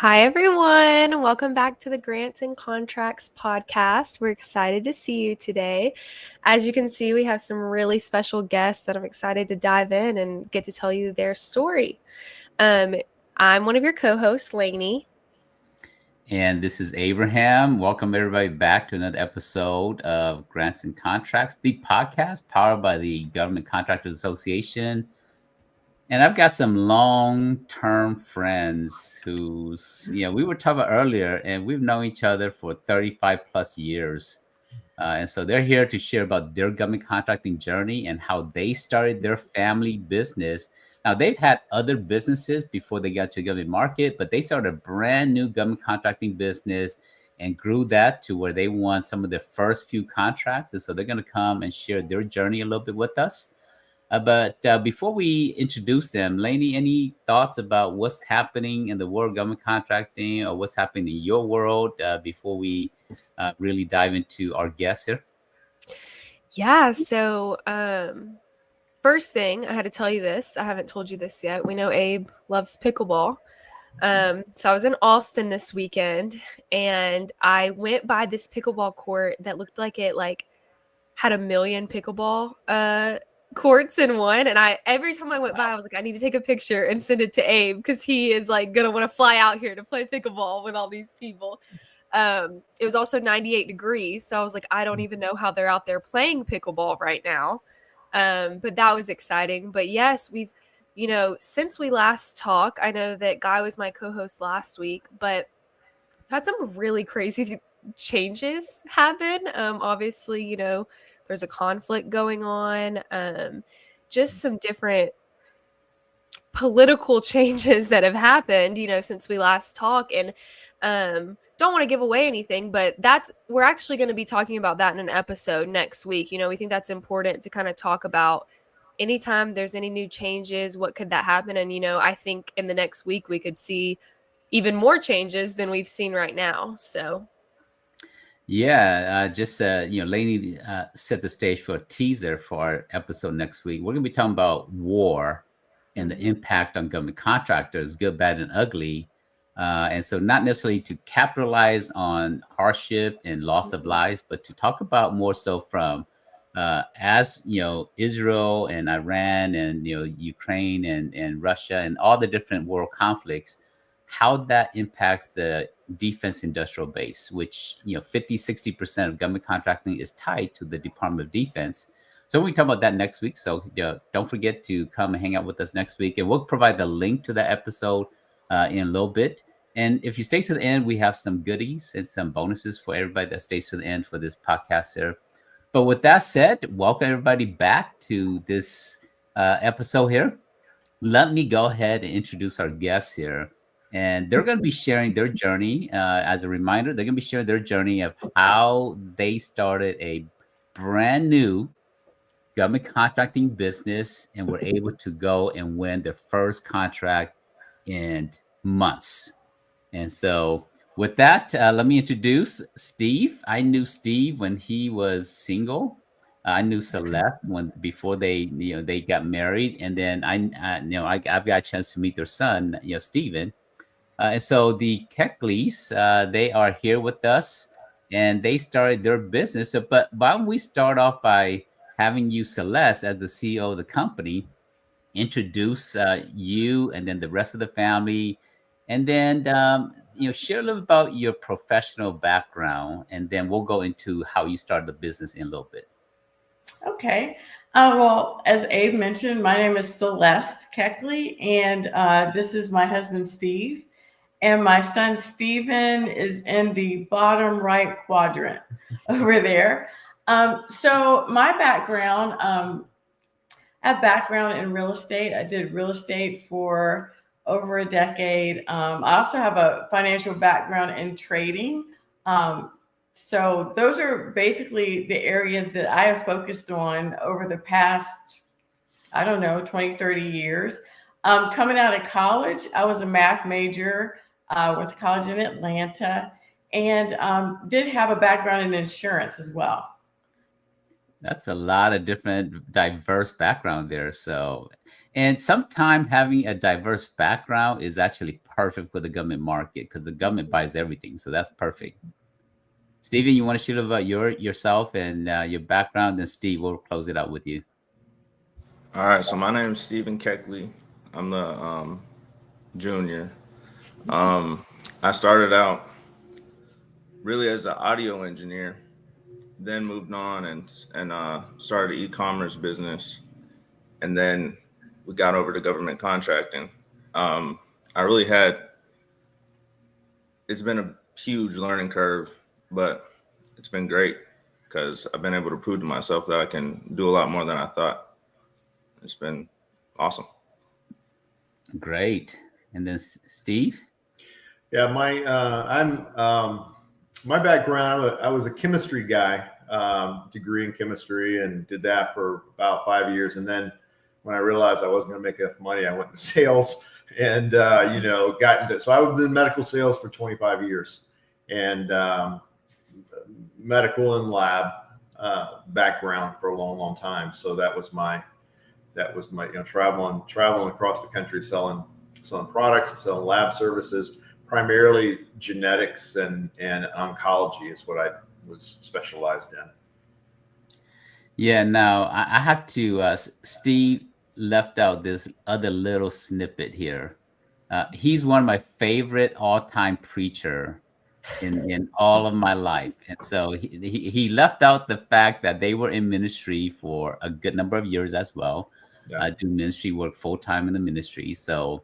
Hi, everyone. Welcome back to the Grants and Contracts podcast. We're excited to see you today. As you can see, we have some really special guests that I'm excited to dive in and get to tell you their story. Um, I'm one of your co hosts, Lainey. And this is Abraham. Welcome everybody back to another episode of Grants and Contracts, the podcast powered by the Government Contractors Association. And I've got some long-term friends we were talking about earlier, and we've known each other for 35 plus years. And so they're here to share about their government contracting journey and how they started their family business. Now, they've had other businesses before they got to the government market, but they started a brand new government contracting business and grew that to where they won some of their first few contracts. And so they're going to come and share their journey a little bit with us. But before we introduce them, Lainey, any thoughts about what's happening in the world of government contracting or what's happening in your world before we really dive into our guests here? Yeah, first thing, I had to tell you this. I haven't told you this yet. We know Abe loves pickleball. So I was in Austin this weekend and I went by this pickleball court that looked like it had a million pickleball courts in one. And every time I went by, I was like, I need to take a picture and send it to Abe because he is like gonna want to fly out here to play pickleball with all these people. It was also 98 degrees, so I was like, I don't even know how they're out there playing pickleball right now. But that was exciting. But yes, since we last talked, I know that Guy was my co-host last week, but I've had some really crazy changes happen. Obviously, there's a conflict going on. Just some different political changes that have happened, since we last talked. And don't want to give away anything, but we're actually going to be talking about that in an episode next week. We think that's important to kind of talk about anytime there's any new changes, what could that happen? And, I think in the next week we could see even more changes than we've seen right now. So Yeah, Lainey set the stage for a teaser for our episode next week. We're going to be talking about war and the mhm. impact on government contractors, good, bad, and ugly. And so, not necessarily to capitalize on hardship and loss of lives, but to talk about more so from as Israel and Iran and Ukraine and Russia and all the different world conflicts, how that impacts the defense industrial base, which 50-60% of government contracting is tied to the Department of Defense. So we talk about that next week. So don't forget to come and hang out with us next week, and we'll provide the link to that episode in a little bit. And if you stay to the end, we have some goodies and some bonuses for everybody that stays to the end for this podcast here. But with that said, welcome everybody back to this episode here. Let me go ahead and introduce our guests here. And they're going to be sharing their journey. As a reminder, they're going to be sharing their journey of how they started a brand new government contracting business and were able to go and win their first contract in months. And so, with that, let me introduce Steve. I knew Steve when he was single. I knew Celeste when before they got married, and then I've got a chance to meet their son, Steven. And so the Keckleys, they are here with us, and they started their business. So, but why don't we start off by having you, Celeste, as the CEO of the company, introduce you and then the rest of the family, and then share a little about your professional background, and then we'll go into how you started the business in a little bit. Okay. Well, as Abe mentioned, my name is Celeste Keckley, and this is my husband, Steve. And my son, Steven, is in the bottom right quadrant over there. So, my background, I have background in real estate. I did real estate for over a decade. I also have a financial background in trading. Um, so those are basically the areas that I have focused on over the past, I don't know, 20, 30 years. Coming out of college, I was a math major, went to college in Atlanta, and did have a background in insurance as well. That's a lot of different diverse background there. So, and sometimes having a diverse background is actually perfect for the government market because the government buys everything. So that's perfect. Steven, you want to share about yourself and your background, and Steve, we'll close it out with you. All right, so my name is Stephen Keckley. I'm the junior. I started out really as an audio engineer, then moved on and started an e-commerce business, and then we got over to government contracting. I really had it's been a huge learning curve, but it's been great because I've been able to prove to myself that I can do a lot more than I thought. It's been awesome. Great. And then Steve? Yeah, my background. I was a chemistry guy, degree in chemistry, and did that for about 5 years. And then when I realized I wasn't going to make enough money, I went into sales and got into. So I was in medical sales for 25 years, and medical and lab background for a long, long time. So that was my traveling across the country selling products and selling lab services, primarily genetics and oncology is what I was specialized in. Yeah, now I have to, Steve left out this other little snippet here. He's one of my favorite all-time preacher in all of my life. And so he left out the fact that they were in ministry for a good number of years as well, Yeah. do ministry work full-time in the ministry. So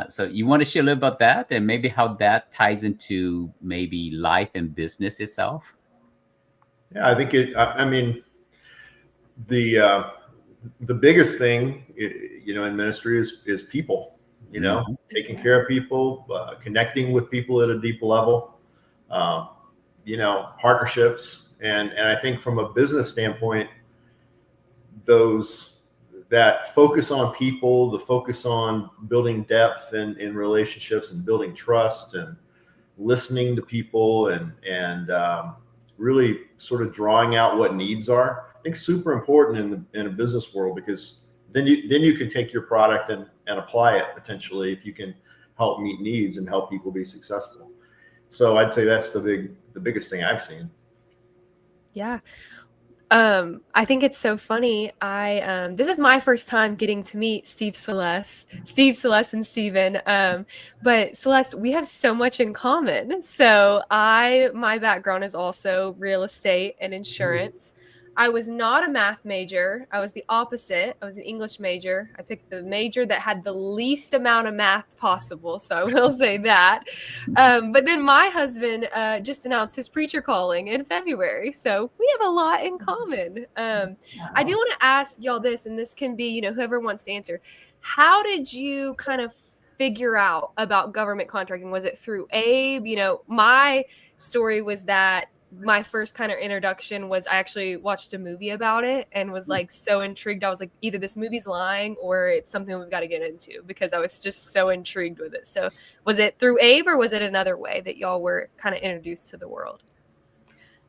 so you want to share a little about that and maybe how that ties into maybe life and business itself? Yeah, I think I mean, the the biggest thing, in ministry is people. Taking care of people, connecting with people at a deep level, um, partnerships, and I think from a business standpoint, those that focus on people, the focus on building depth in relationships and building trust and listening to people and really sort of drawing out what needs are. I think super important in a business world, because then you can take your product and apply it potentially if you can help meet needs and help people be successful. So I'd say that's the biggest thing I've seen. Yeah. I think it's so funny. This is my first time getting to meet Steve, Celeste, and Steven. But Celeste, we have so much in common. So my background is also real estate and insurance. I was not a math major. I was the opposite. I was an English major. I picked the major that had the least amount of math possible. So I will say that. But then my husband just announced his preacher calling in February. So we have a lot in common. I do want to ask y'all this, and this can be, whoever wants to answer. How did you kind of figure out about government contracting? Was it through Abe? My story was that my first kind of introduction was I actually watched a movie about it and was like so intrigued. I was like, either this movie's lying or it's something we've got to get into, because I was just so intrigued with it. So was it through Abe or was it another way that y'all were kind of introduced to the world?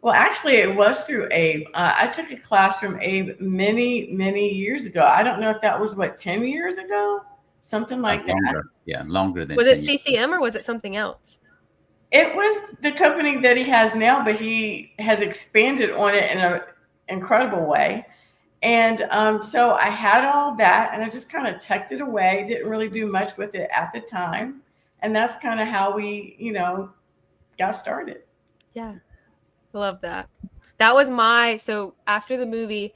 Well, actually, it was through Abe. I took a class from Abe many, many years ago. I don't know if that was 10 years ago, something like that. Longer. Yeah, longer than Was 10 it years. CCM or was it something else? It was the company that he has now, but he has expanded on it in an incredible way. And so I had all that and I just kind of tucked it away, didn't really do much with it at the time. And that's kind of how we, got started. Yeah. I love that. That was so after the movie,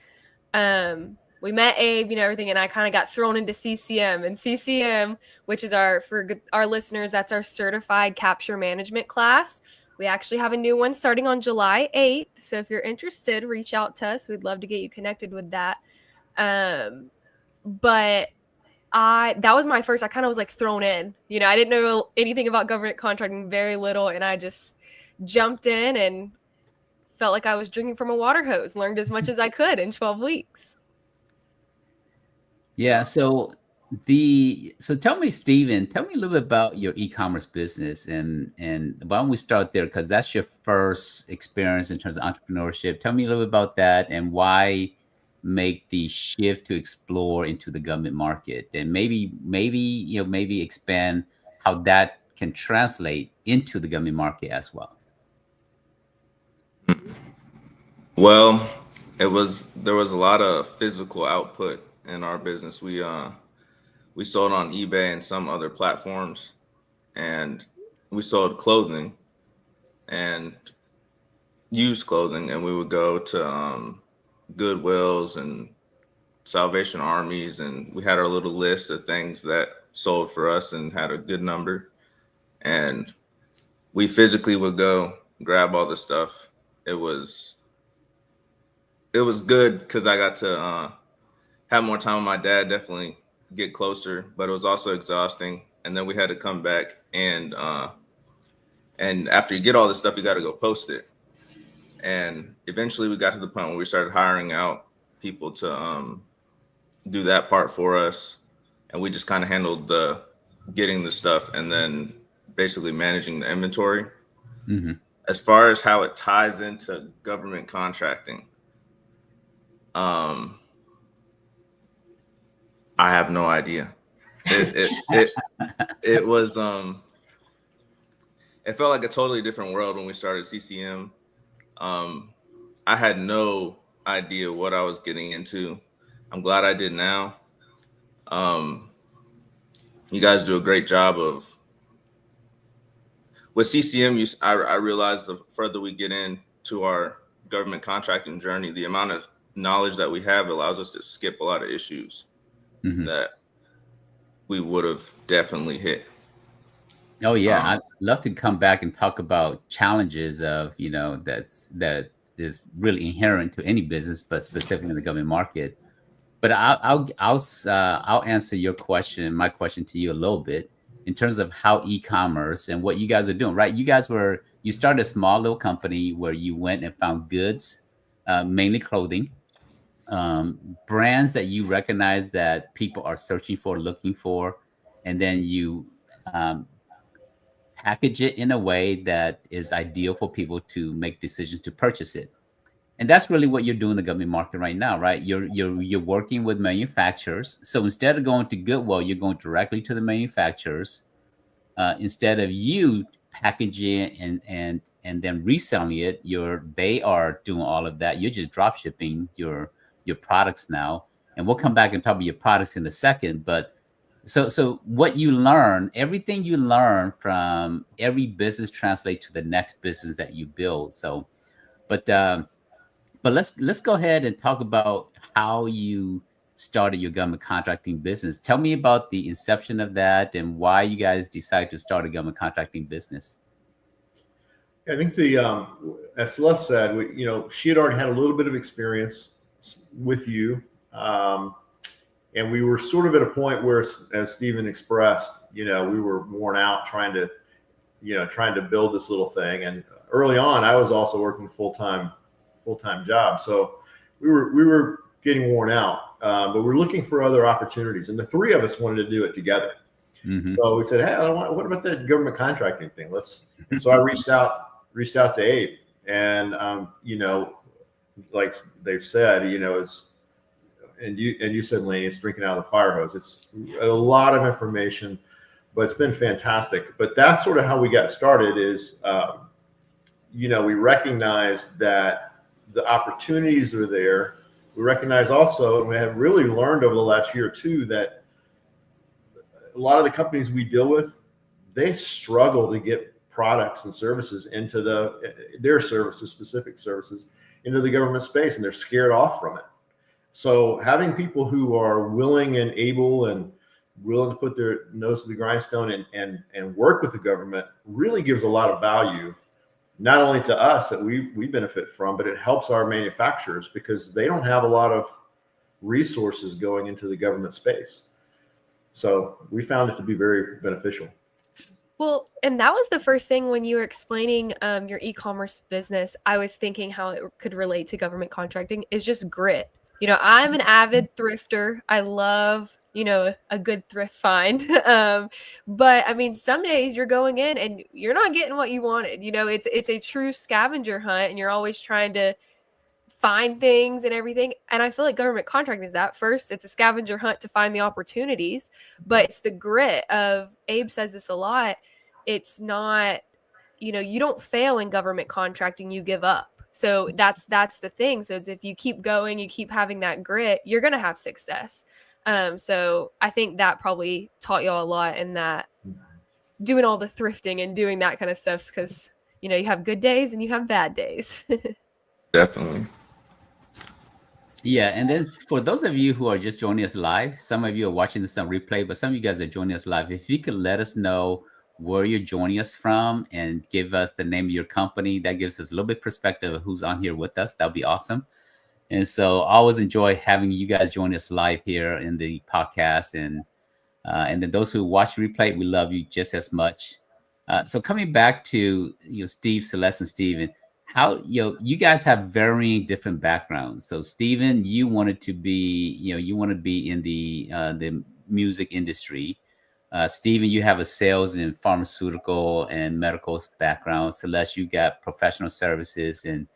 we met Abe, everything, and I kind of got thrown into CCM. And CCM, which is for our listeners, that's our certified capture management class. We actually have a new one starting on July 8th. So if you're interested, reach out to us. We'd love to get you connected with that. But that was my first, I kind of was like thrown in. I didn't know anything about government contracting, very little, and I just jumped in and felt like I was drinking from a water hose, learned as much as I could in 12 weeks. Yeah, so So tell me, Steven, tell me a little bit about your e-commerce business, and why don't we start there, because that's your first experience in terms of entrepreneurship. Tell me a little bit about that and why make the shift to explore into the government market, and maybe expand how that can translate into the government market as well. Well, there was a lot of physical output in our business. We sold on eBay and some other platforms, and we sold clothing and used clothing, and we would go to Goodwills and Salvation Armies, and we had our little list of things that sold for us and had a good number, and we physically would go grab all the stuff. It was good because I got to have more time with my dad, definitely get closer, but it was also exhausting. And then we had to come back and after you get all this stuff, you got to go post it. And eventually we got to the point where we started hiring out people to do that part for us. And we just kind of handled the getting the stuff and then basically managing the inventory. Mm-hmm. As far as how it ties into government contracting, I have no idea. It was it felt like a totally different world when we started CCM. I had no idea what I was getting into. I'm glad I did now. You guys do a great job of with CCM. I realized the further we get into our government contracting journey, the amount of knowledge that we have allows us to skip a lot of issues Mm-hmm. that we would have definitely hit. Oh yeah, I'd love to come back and talk about challenges of that is really inherent to any business, but specifically in the government market. But I'll answer your question, my question to you a little bit in terms of how e-commerce and what you guys are doing. Right, you started a small little company where you went and found goods, mainly clothing, brands that you recognize that people are searching for, looking for, and then you um, package it in a way that is ideal for people to make decisions to purchase it. And that's really what you're doing in the government market right now, right? You're working with manufacturers. So instead of going to Goodwill, you're going directly to the manufacturers. Instead of you packaging it and then reselling it, they are doing all of that. You're just drop shipping your products now. And we'll come back and talk about your products in a second. But so what you learn, everything you learn from every business translate to the next business that you build. So, but let's go ahead and talk about how you started your government contracting business. Tell me about the inception of that and why you guys decided to start a government contracting business. I think as Celeste said, she had already had a little bit of experience with you. And we were sort of at a point where, as Stephen expressed, we were worn out trying to build this little thing. And early on, I was also working full-time job. So we were getting worn out, but we were looking for other opportunities. And the three of us wanted to do it together. Mm-hmm. So we said, hey, what about that government contracting thing? So I reached out to Abe, and like they've said, and you said, Laney, it's drinking out of the fire hose. It's a lot of information, but it's been fantastic. But that's sort of how we got started is, we recognize that the opportunities are there. We recognize also, and we have really learned over the last year or two, that a lot of the companies we deal with, they struggle to get products and services into their services, specific services, into the government space, and they're scared off from it. So having people who are willing and able and willing to put their nose to the grindstone and work with the government really gives a lot of value, not only to us that we benefit from, but it helps our manufacturers because they don't have a lot of resources going into the government space. So we found it to be very beneficial. Well, and that was the first thing when you were explaining your e-commerce business. I was thinking how it could relate to government contracting is just grit. I'm an avid thrifter. I love, a good thrift find. But I mean, some days you're going in and you're not getting what you wanted. It's a true scavenger hunt, and you're always trying to find things and everything. And I feel like government contracting is that. First, it's a scavenger hunt to find the opportunities, but it's the grit of, Abe says this a lot. It's not, you don't fail in government contracting, you give up. So that's the thing. So it's, if you keep going, you keep having that grit, you're going to have success. So I think that probably taught y'all a lot in that, doing all the thrifting and doing that kind of stuff, because you have good days and you have bad days. Definitely. Yeah, and then for those of you who are just joining us live, some of you are watching this on replay, but some of you guys are joining us live. If you could let us know where you're joining us from and give us the name of your company, that gives us a little bit perspective of who's on here with us. That'd be awesome. And so I always enjoy having you guys join us live here in the podcast. And then those who watch replay, we love you just as much. So coming back to Steve, Celeste, and Steven, how you guys have varying different backgrounds. So Steven, you wanted to be you want to be in the music industry. Steven, you have a sales and pharmaceutical and medical background. Celeste, you got professional services and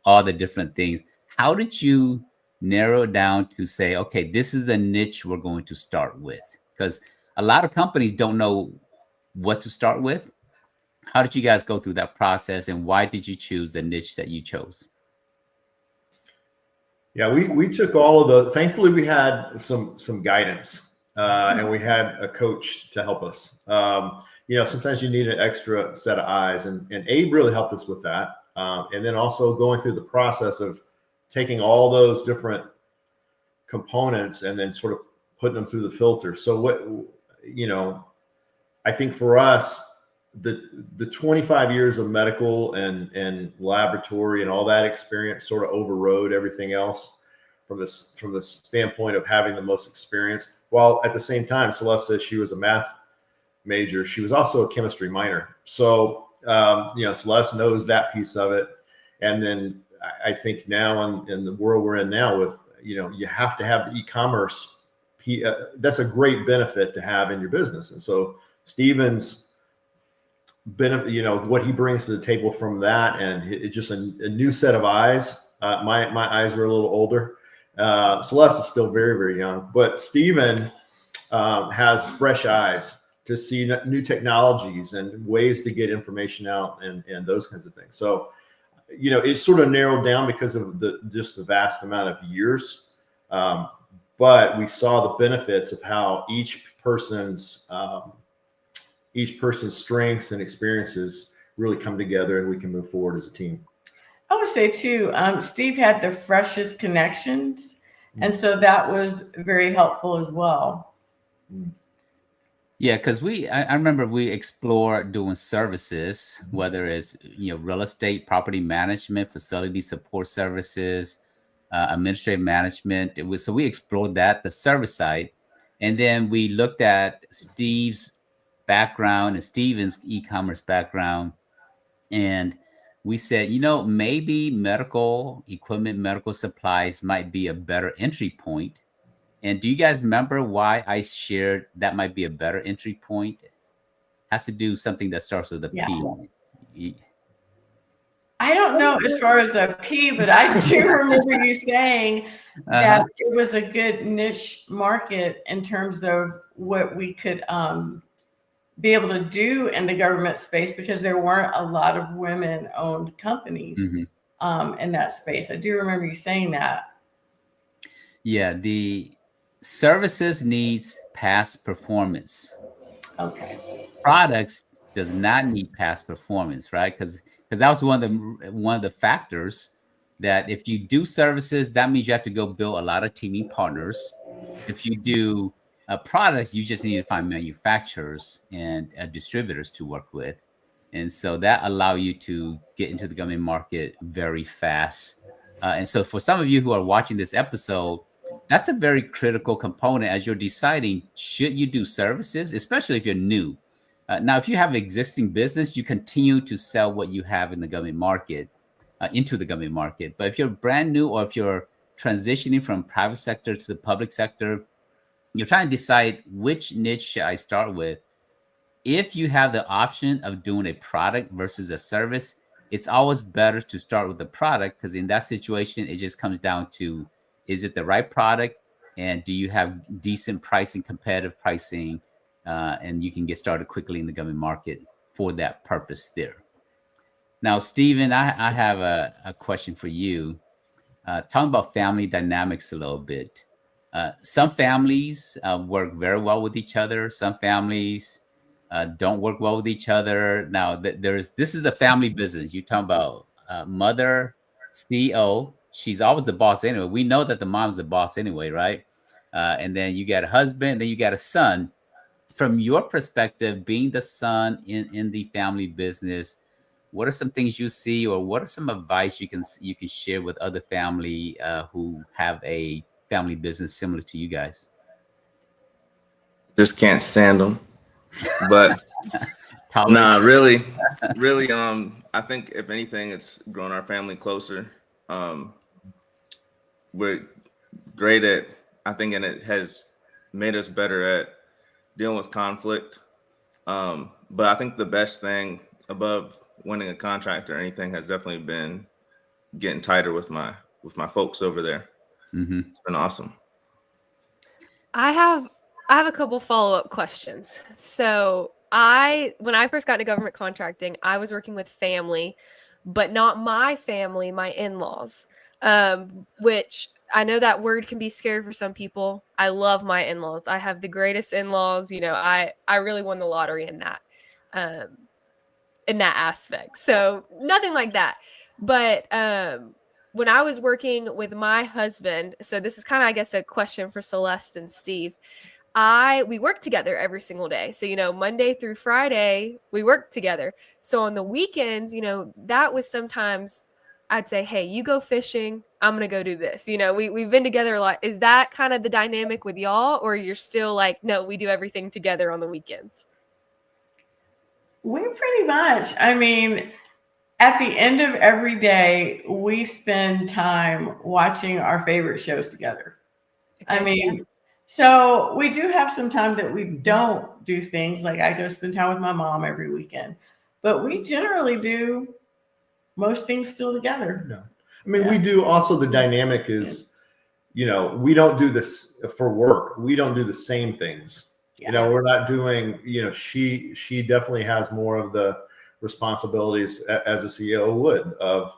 all the different things. How did you narrow it down to say, okay, this is the niche we're going to start with? Because a lot of companies don't know what to start with. How did you guys go through that process, and why did you choose the niche that you chose? Yeah, we took all of the. Thankfully, we had some guidance, and we had a coach to help us. Sometimes you need an extra set of eyes, and Abe really helped us with that. And then also going through the process of taking all those different components and then sort of putting them through the filter. So I think for us, the 25 years of medical and laboratory and all that experience sort of overrode everything else from the standpoint of having the most experience. While at the same time, Celeste says she was a math major, she was also a chemistry minor. So Celeste knows that piece of it. And then I think now in the world we're in now with you have to have the e-commerce. That's a great benefit to have in your business. And so Steven's benefit, what he brings to the table from that, and it just a new set of eyes. My eyes are a little older. Celeste is still very, very young, but Steven has fresh eyes to see new technologies and ways to get information out and those kinds of things. So, it's sort of narrowed down because of the vast amount of years. But we saw the benefits of how each person's strengths and experiences really come together, and we can move forward as a team. I would say too, Steve had the freshest connections, and so that was very helpful as well. Yeah, because I remember we explored doing services, whether it's real estate, property management, facility support services, administrative management. So we explored that, the service side, and then we looked at Steve's background and Steven's e-commerce background, and we said, maybe medical equipment, medical supplies might be a better entry point. And do you guys remember why I shared that might be a better entry point? It has to do something that starts with a P. I don't know as far as the P, but I do remember you saying that it was a good niche market in terms of what we could be able to do in the government space, because there weren't a lot of women-owned companies in that space. I do remember you saying that. Yeah, the services needs past performance. Okay. Products does not need past performance, right? Because that was one of the factors that if you do services, that means you have to go build a lot of teaming partners. If you do products, you just need to find manufacturers and distributors to work with. And so that allow you to get into the government market very fast. And so for some of you who are watching this episode, that's a very critical component as you're deciding, should you do services, especially if you're new. Now, if you have existing business, you continue to sell what you have in the government market, into the government market. But if you're brand new, or if you're transitioning from private sector to the public sector, you're trying to decide which niche should I start with. If you have the option of doing a product versus a service, it's always better to start with the product, because in that situation, it just comes down to, is it the right product? And do you have decent pricing, competitive pricing? And you can get started quickly in the government market for that purpose there. Now, Stephen, I have a question for you. Talking about family dynamics a little bit. Some families work very well with each other. Some families don't work well with each other. Now, this is a family business. You talking about mother, CEO. She's always the boss anyway. We know that the mom's the boss anyway, right? And then you got a husband, then you got a son. From your perspective, being the son in the family business, what are some things you see, or what are some advice you can share with other family who have a family business similar to you guys? Just can't stand them. But nah, really, I think if anything, it's grown our family closer. We're great at, I think, and it has made us better at dealing with conflict. But I think the best thing above winning a contract or anything has definitely been getting tighter with my folks over there. Mm-hmm. It's been awesome. I have a couple follow-up questions. So when I first got into government contracting, I was working with family, but not my family, my in-laws, which I know that word can be scary for some people. I love my in-laws. I have the greatest in-laws. You know, I really won the lottery in that aspect. So nothing like that. But when I was working with my husband, so this is kind of, I guess, a question for Celeste and Steve. We work together every single day. So, you know, Monday through Friday, we work together. So on the weekends, you know, that was sometimes I'd say, hey, you go fishing. I'm going to go do this. You know, we've been together a lot. Is that kind of the dynamic with y'all, or you're still like, no, we do everything together on the weekends? We pretty much, I mean, at the end of every day, we spend time watching our favorite shows together. Okay, I mean, yeah. So we do have some time that we don't do things, like I go spend time with my mom every weekend, but we generally do most things still together. Yeah. I mean, we do also, the dynamic is, you know, we don't do this for work. We don't do the same things. Yeah. You know, we're not doing, you know, she definitely has more of the responsibilities as a CEO would, of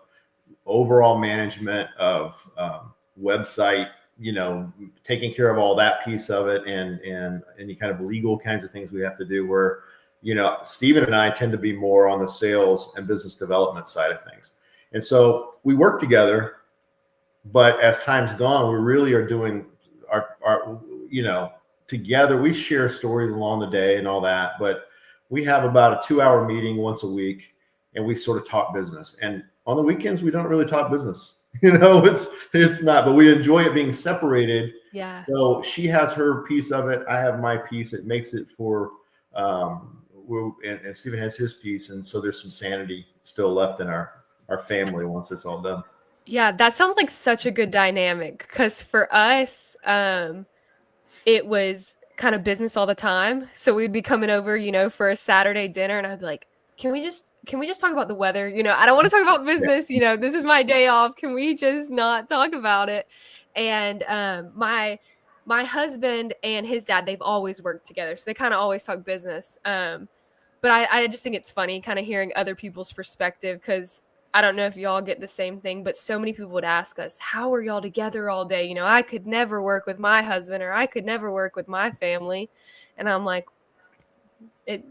overall management of website, you know, taking care of all that piece of it, and any kind of legal kinds of things we have to do, where, you know, Stephen and I tend to be more on the sales and business development side of things. And so we work together, but as time's gone, we really are doing our you know, together. We share stories along the day and all that, but we have about a 2-hour meeting once a week, and we sort of talk business. And on the weekends, we don't really talk business. You know, it's not, but we enjoy it being separated. Yeah. So she has her piece of it. I have my piece. It makes it for, and Stephen has his piece. And so there's some sanity still left in our family once it's all done. Yeah, that sounds like such a good dynamic, because for us, it was kind of business all the time. So we'd be coming over, you know, for a Saturday dinner, and I'd be like, can we just talk about the weather? You know, I don't want to talk about business. You know, this is my day off. Can we just not talk about it? And my husband and his dad, they've always worked together, so they kind of always talk business. But I just think it's funny kind of hearing other people's perspective, because I don't know if y'all get the same thing, but so many people would ask us, how are y'all together all day? You know, I could never work with my husband, or I could never work with my family. And I'm like,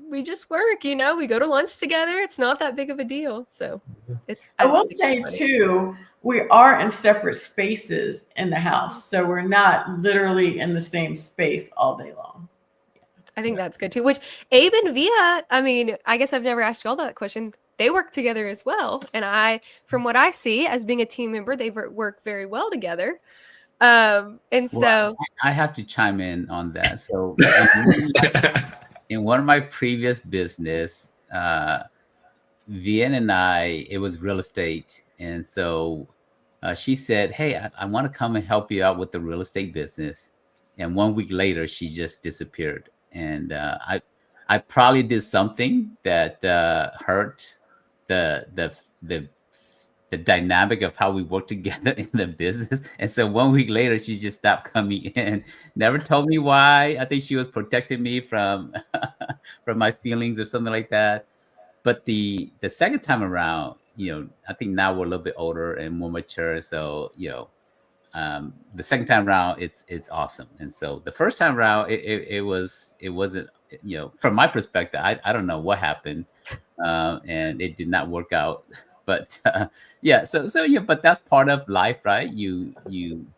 we just work, you know, we go to lunch together. It's not that big of a deal. So I will say too, we are in separate spaces in the house. So we're not literally in the same space all day long. I think that's good too, which Abe and Via, I mean, I guess I've never asked y'all that question. They work together as well. And from what I see as being a team member, they work very well together. So I have to chime in on that. So in one of my previous business, Vien and I, it was real estate. And so She said, "Hey, I want to come and help you out with the real estate business." And 1 week later, she just disappeared. And I probably did something that hurt the the the the dynamic of how we work together in the business. And so 1 week later, she just stopped coming in. Never told me why. I think she was protecting me from from my feelings or something like that. But the second time around, I think now we're a little bit older and more mature. So, the second time around, it's awesome. And so the first time around, it wasn't, from my perspective, I don't know what happened, and it did not work out. But yeah, so yeah, but that's part of life, right? You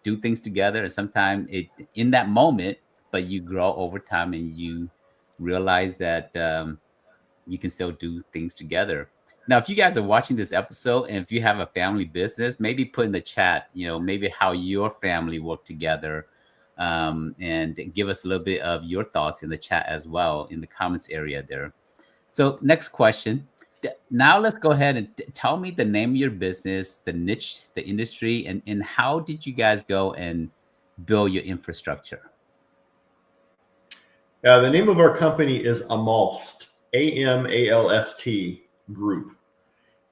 do things together, and sometimes it in that moment, but you grow over time, and you realize that. You can still do things together. Now, if you guys are watching this episode and if you have a family business, maybe put in the chat, maybe how your family work together, and give us a little bit of your thoughts in the chat as well in the comments area there. So, next question. Now, let's go ahead and tell me the name of your business, the niche, the industry, and how did you guys go and build your infrastructure? The name of our company is Amalst, AMALST Group.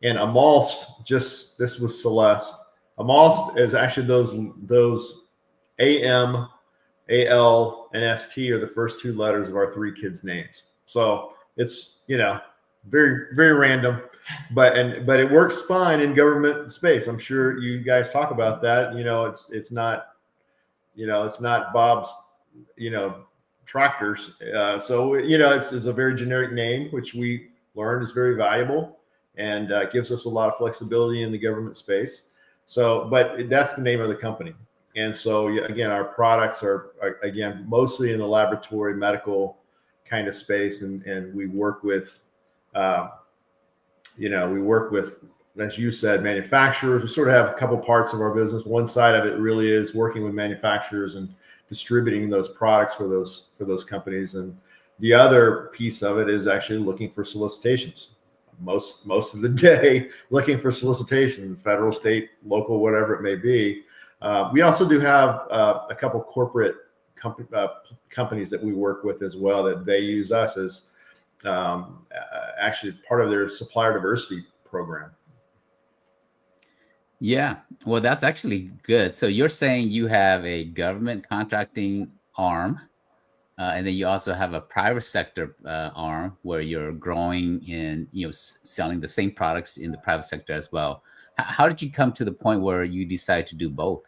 And Amalst, this was Celeste. Amalst is actually those AM, AL, and ST are the first two letters of our three kids' names. So it's, very, very random, but it works fine in government space. I'm sure you guys talk about that. It's not Bob's, tractors. So, it's a very generic name, which we learned is very valuable and gives us a lot of flexibility in the government space. So, but that's the name of the company. And so, again, our products are again, mostly in the laboratory medical kind of space. And we work with, as you said, manufacturers. We sort of have a couple parts of our business. One side of it really is working with manufacturers and distributing those products for those companies, and the other piece of it is actually looking for solicitations. Most of the day, looking for solicitation, federal, state, local, whatever it may be. We also do have a couple corporate companies that we work with as well, that they use us as actually part of their supplier diversity program. Yeah, well, that's actually good. So you're saying you have a government contracting arm, and then you also have a private sector arm where you're growing and selling the same products in the private sector as well. How did you come to the point where you decided to do both?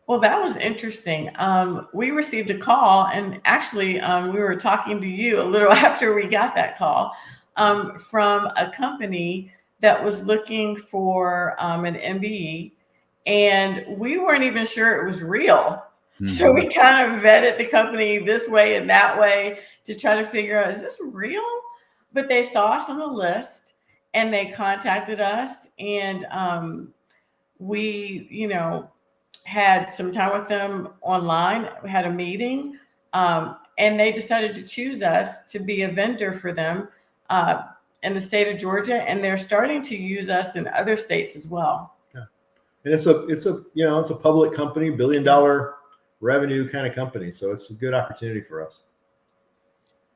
Well, that was interesting. We received a call, and actually, we were talking to you a little after we got that call from a company that was looking for an MBE, and we weren't even sure it was real. Mm-hmm. So we kind of vetted the company this way and that way to try to figure out, is this real? But they saw us on the list and they contacted us, and we, had some time with them online. We had a meeting, and they decided to choose us to be a vendor for them in the state of Georgia, and they're starting to use us in other states as well. Yeah. And it's a public company, $1 billion revenue kind of company. So it's a good opportunity for us.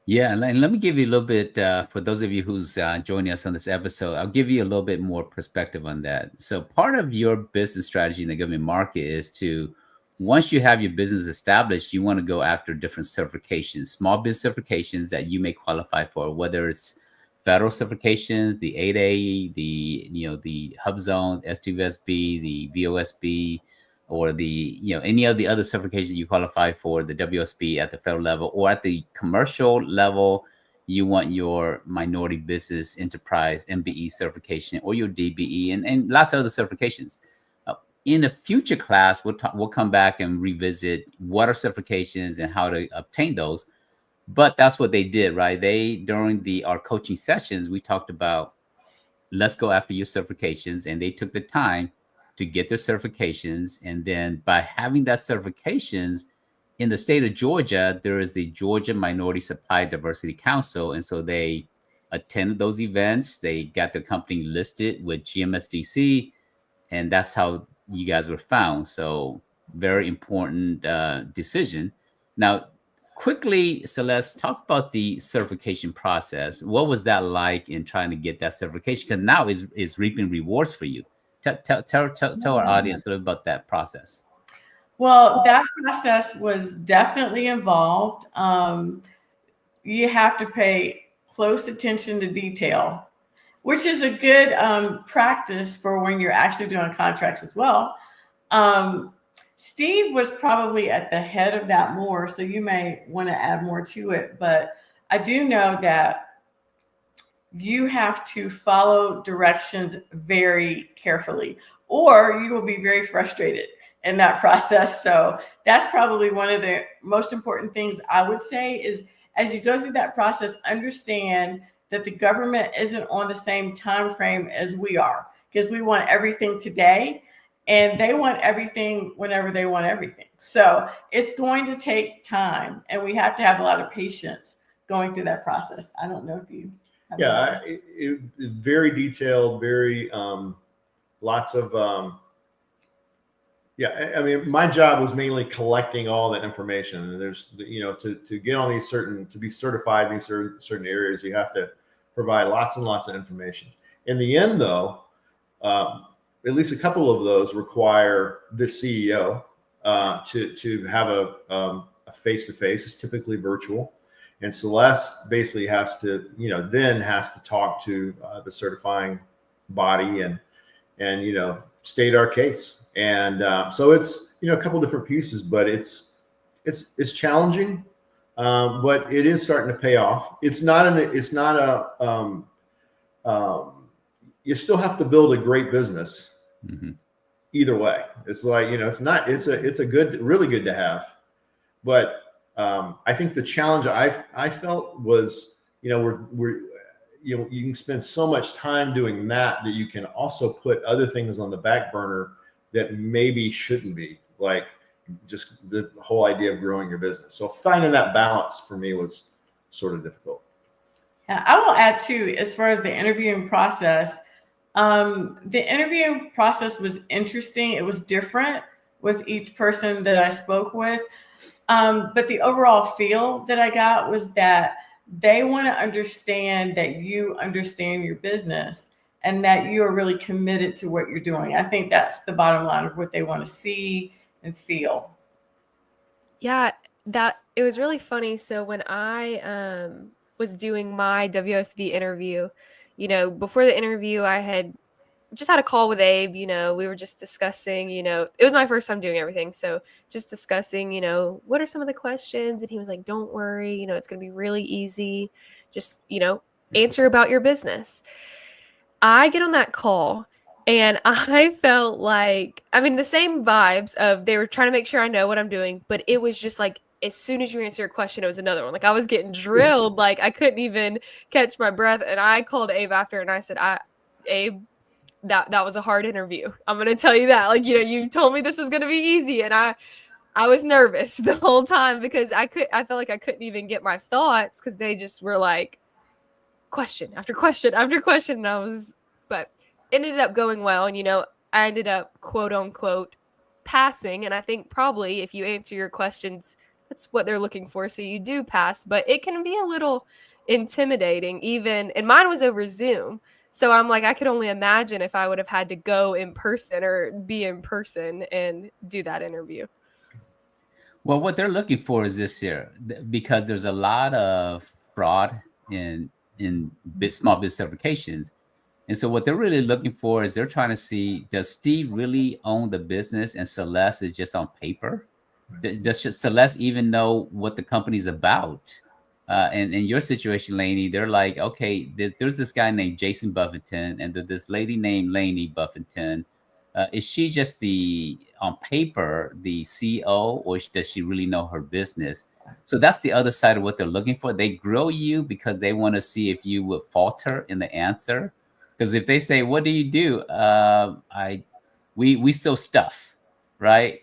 Yeah, and let me give you a little bit, for those of you who's joining us on this episode, I'll give you a little bit more perspective on that. So part of your business strategy in the government market is to, once you have your business established, you want to go after different certifications, small business certifications that you may qualify for, whether it's federal certifications, the 8A, the HubZone, STVSB, the VOSB, or the any of the other certifications you qualify for, the WSB at the federal level, or at the commercial level, you want your minority business enterprise MBE certification, or your DBE, and lots of other certifications. In a future class, we'll come back and revisit what are certifications and how to obtain those. But that's what they did, right? During our coaching sessions, we talked about, let's go after your certifications, and they took the time to get their certifications. And then by having that certifications in the state of Georgia, there is the Georgia Minority Supply Diversity Council. And so they attended those events. They got their company listed with GMSDC. and that's how you guys were found. So very important decision. Now, quickly, Celeste, talk about the certification process. What was that like in trying to get that certification? Because now is reaping rewards for you. Tell our audience a little about that process. Well, that process was definitely involved. You have to pay close attention to detail, which is a good practice for when you're actually doing contracts as well. Um, Steve was probably at the head of that more, so you may want to add more to it. But I do know that you have to follow directions very carefully, or you will be very frustrated in that process. So that's probably one of the most important things I would say is as you go through that process, understand that the government isn't on the same time frame as we are, because we want everything today and they want everything whenever they want everything. So it's going to take time, and we have to have a lot of patience going through that process. I don't know if you Yeah, very detailed, very lots of yeah. I mean, my job was mainly collecting all the information. And there's, to get on these to be certified in these certain areas, you have to provide lots and lots of information. In the end, though, at least a couple of those require the CEO to have a face-to-face. It's typically virtual. And Celeste basically has to, then has to talk to the certifying body and state our case. And so it's, a couple different pieces, but it's challenging, but it is starting to pay off. It's not you still have to build a great business. Mm-hmm. Either way. It's like, it's a good, really good to have, but I think the challenge I felt was, we're you can spend so much time doing that you can also put other things on the back burner that maybe shouldn't be, like just the whole idea of growing your business. So finding that balance for me was sort of difficult. Yeah, I will add too, as far as the interviewing process, the interviewing process was interesting. It was different with each person that I spoke with. But the overall feel that I got was that they want to understand that you understand your business and that you are really committed to what you're doing. I think that's the bottom line of what they want to see and feel. Yeah, that it was really funny. So when I was doing my WSB interview, before the interview, I had just had a call with Abe. We were just discussing, it was my first time doing everything. So just discussing, what are some of the questions? And he was like, don't worry, it's going to be really easy. Just, answer about your business. I get on that call and I felt like, the same vibes of they were trying to make sure I know what I'm doing, but it was just like, as soon as you answer a question, it was another one. Like I was getting drilled, like I couldn't even catch my breath. And I called Abe after and I said, Abe, that was a hard interview. I'm gonna tell you that. Like, you told me this was gonna be easy, and I was nervous the whole time because I felt like I couldn't even get my thoughts because they just were like question after question after question. But it ended up going well, and I ended up quote unquote passing. And I think probably if you answer your questions, that's what they're looking for, so you do pass. But it can be a little intimidating, even, and mine was over Zoom. So I'm like, I could only imagine if I would have had to go in person or be in person and do that interview. Well, what they're looking for is this here, because there's a lot of fraud in small business certifications. And so what they're really looking for is they're trying to see, does Steve really own the business and Celeste is just on paper? Does Celeste even know what the company's about? And in your situation, Lainey, they're like, okay, there's this guy named Jason Buffington and there's this lady named Lainey Buffington. Is she just on paper, the CEO, or does she really know her business? So that's the other side of what they're looking for. They grow you because they want to see if you would falter in the answer. Because if they say, what do you do? We sell stuff, right?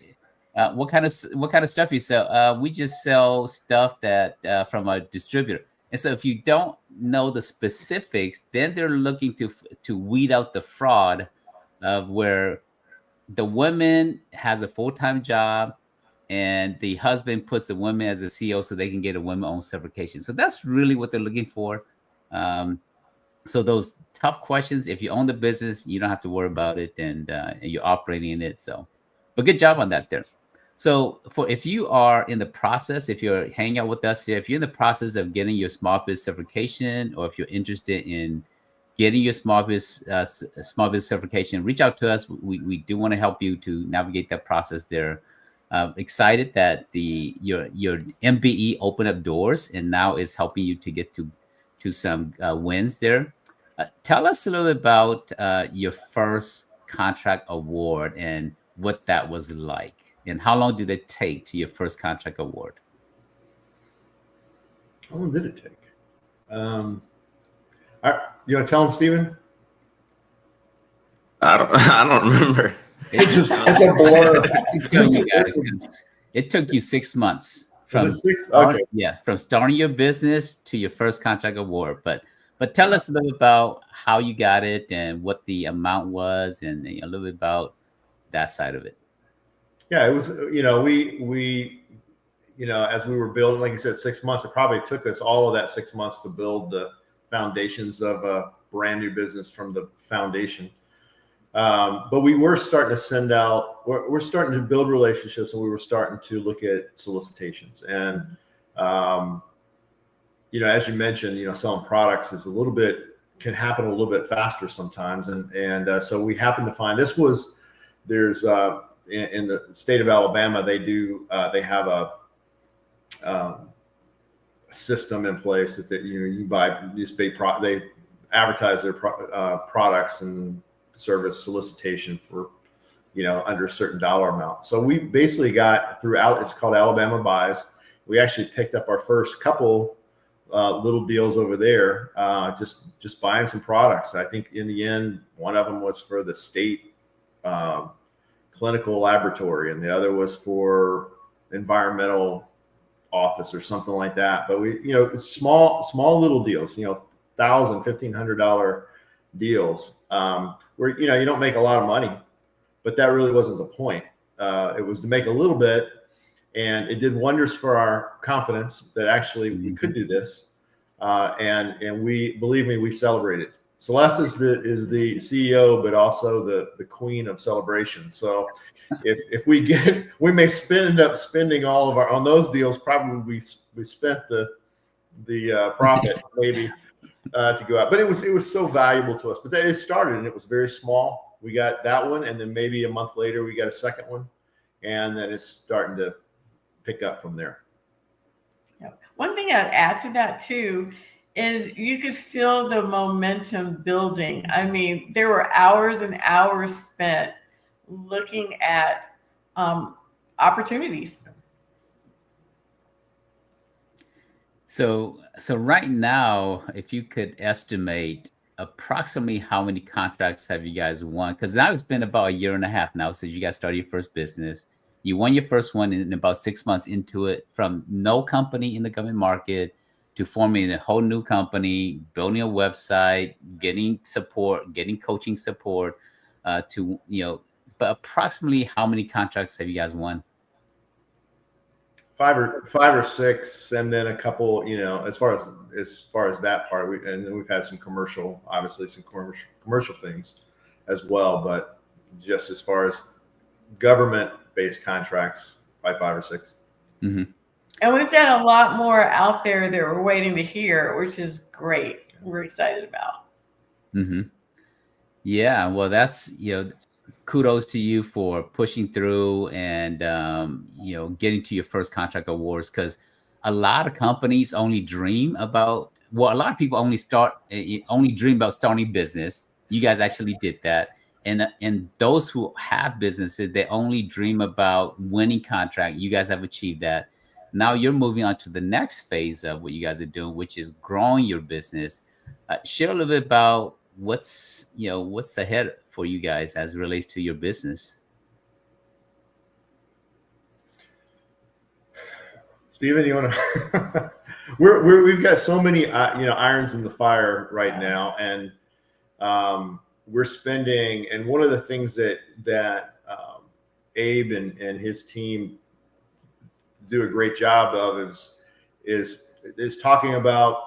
What kind of stuff you sell? We just sell stuff that from a distributor. And so if you don't know the specifics, then they're looking to weed out the fraud of where the woman has a full-time job, and the husband puts the woman as a CEO so they can get a women-owned certification. So that's really what they're looking for. So those tough questions, if you own the business, you don't have to worry about it, and you're operating in it. So, but good job on that there. So if you are in the process, if you're hanging out with us here, if you're in the process of getting your small business certification, or if you're interested in getting your small business certification, reach out to us. We do want to help you to navigate that process there. Excited that your MBE opened up doors and now is helping you to get to some wins there. Tell us a little bit about your first contract award and what that was like, and how long did it take to your first contract award? How long did it take? You want to tell him, Stephen? I don't remember. It's a blur. You guys, it took you 6 months from okay. From starting your business to your first contract award. But tell us a little bit about how you got it and what the amount was, and a little bit about that side of it. Yeah, it was, we as we were building, like you said, 6 months, it probably took us all of that 6 months to build the foundations of a brand new business from the foundation. But we were starting to send out, we're starting to build relationships, and we were starting to look at solicitations. And, as you mentioned, selling products is can happen a little bit faster sometimes. And so we happened to find, there's in the state of Alabama, they have a system in place that you buy these they advertise their products and service solicitation for under a certain dollar amount. So we basically got it's called Alabama Buys. We actually picked up our first couple little deals over there, just buying some products. I think in the end, one of them was for the state clinical laboratory, and the other was for environmental office or something like that. But we, small little deals, $1,000, $1,500 deals, where, you don't make a lot of money, but that really wasn't the point. It was to make a little bit, and it did wonders for our confidence that actually we could do this. And believe me, we celebrated. Celeste is the CEO, but also the queen of celebration. So if we may end up spending all of on those deals. Probably we spent the profit maybe to go out, but it was so valuable to us. But it started, and it was very small. We got that one, and then maybe a month later we got a second one, and then it's starting to pick up from there. Yeah. One thing I'd add to that too is you could feel the momentum building. I mean, there were hours and hours spent looking at opportunities. So right now, if you could estimate approximately how many contracts have you guys won? Because now it's been about 1.5 years now since you guys started your first business. You won your first one in about 6 months into it, from no company in the government market to forming a whole new company, building a website, getting support, getting coaching support, but approximately how many contracts have you guys won? Five or six, and then a couple, as far as that part, and then we've had some commercial, obviously some commercial things as well, but just as far as government-based contracts, by 5 or 6. Mm-hmm. And we've got a lot more out there that we're waiting to hear, which is great. We're excited about. Mm-hmm. Yeah, well, that's, kudos to you for pushing through and, getting to your first contract awards, because a lot of companies only dream about, a lot of people only dream about starting business. You guys actually did that. And those who have businesses, they only dream about winning contract. You guys have achieved that. Now you're moving on to the next phase of what you guys are doing, which is growing your business. Share a little bit about what's ahead for you guys as it relates to your business. Stephen, you want to? We've got so many irons in the fire right now, and we're spending. And one of the things that Abe and his team do a great job of is talking about